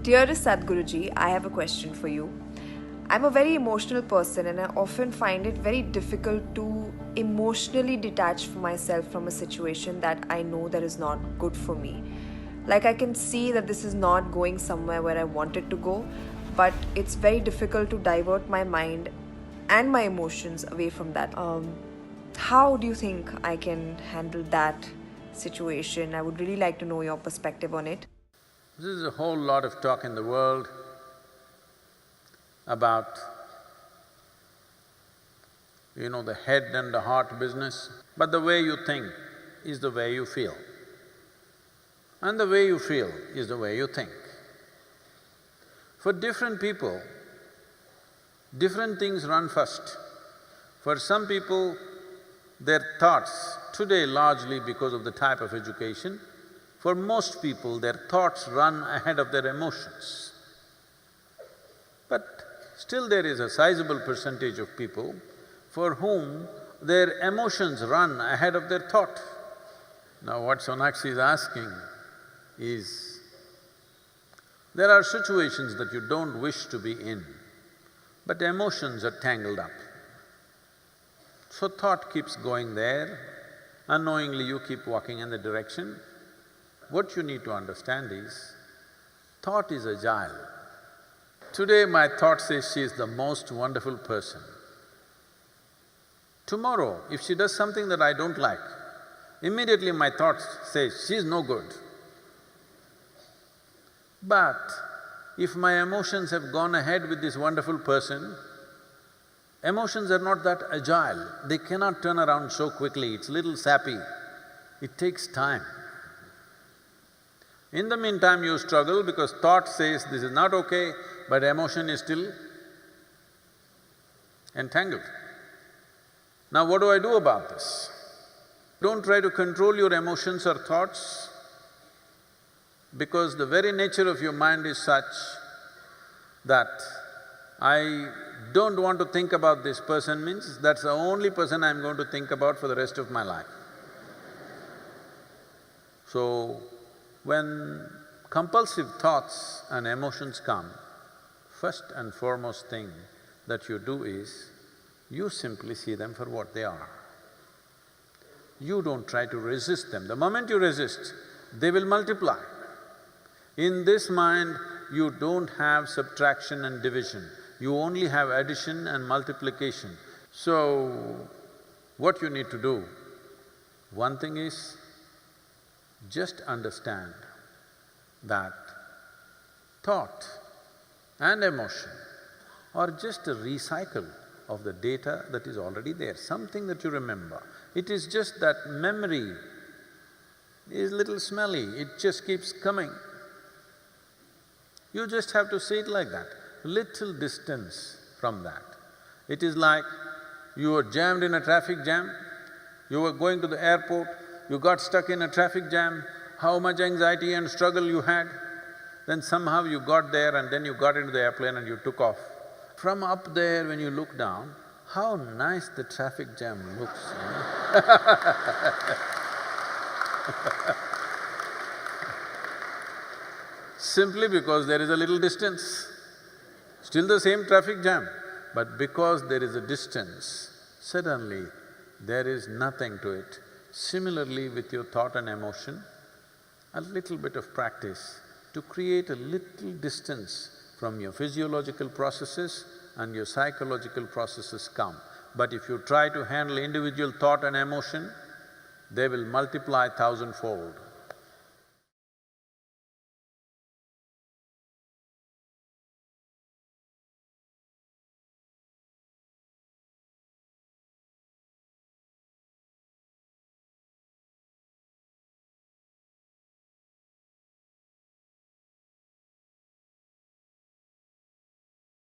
Dearest Sadhguruji, I have a question for you. I'm a very emotional person and I often find it very difficult to emotionally detach myself from a situation that I know that is not good for me. Like I can see that this is not going somewhere where I want it to go, but it's very difficult to divert my mind and my emotions away from that. How do you think I can handle that situation? I would really like to know your perspective on it. There's a whole lot of talk in the world about, the head and the heart business. But the way you think is the way you feel. And the way you feel is the way you think. For different people, different things run first. For some people, their thoughts, today largely because of the type of education, for most people, their thoughts run ahead of their emotions. But still there is a sizable percentage of people for whom their emotions run ahead of their thought. Now what Sonakshi is asking is, there are situations that you don't wish to be in, but emotions are tangled up. So thought keeps going there, unknowingly you keep walking in the direction. What you need to understand is, thought is agile. Today my thought says she is the most wonderful person. Tomorrow, if she does something that I don't like, immediately my thought says, she is no good. But if my emotions have gone ahead with this wonderful person, emotions are not that agile, they cannot turn around so quickly, it's little sappy, it takes time. In the meantime, you struggle because thought says this is not okay, but emotion is still entangled. Now what do I do about this? Don't try to control your emotions or thoughts, because the very nature of your mind is such that I don't want to think about this person means that's the only person I'm going to think about for the rest of my life. So, when compulsive thoughts and emotions come, first and foremost thing that you do is, you simply see them for what they are. You don't try to resist them. The moment you resist, they will multiply. In this mind, you don't have subtraction and division, you only have addition and multiplication. So, what you need to do, one thing is, just understand that thought and emotion are just a recycle of the data that is already there, something that you remember. It is just that memory is little smelly, it just keeps coming. You just have to see it like that, little distance from that. It is like you were jammed in a traffic jam, you were going to the airport, you got stuck in a traffic jam, how much anxiety and struggle you had. Then somehow you got there and then you got into the airplane and you took off. From up there when you look down, how nice the traffic jam looks, Simply because there is a little distance. Still the same traffic jam, but because there is a distance, suddenly there is nothing to it. Similarly with your thought and emotion, a little bit of practice to create a little distance from your physiological processes and your psychological processes come. But if you try to handle individual thought and emotion, they will multiply thousandfold.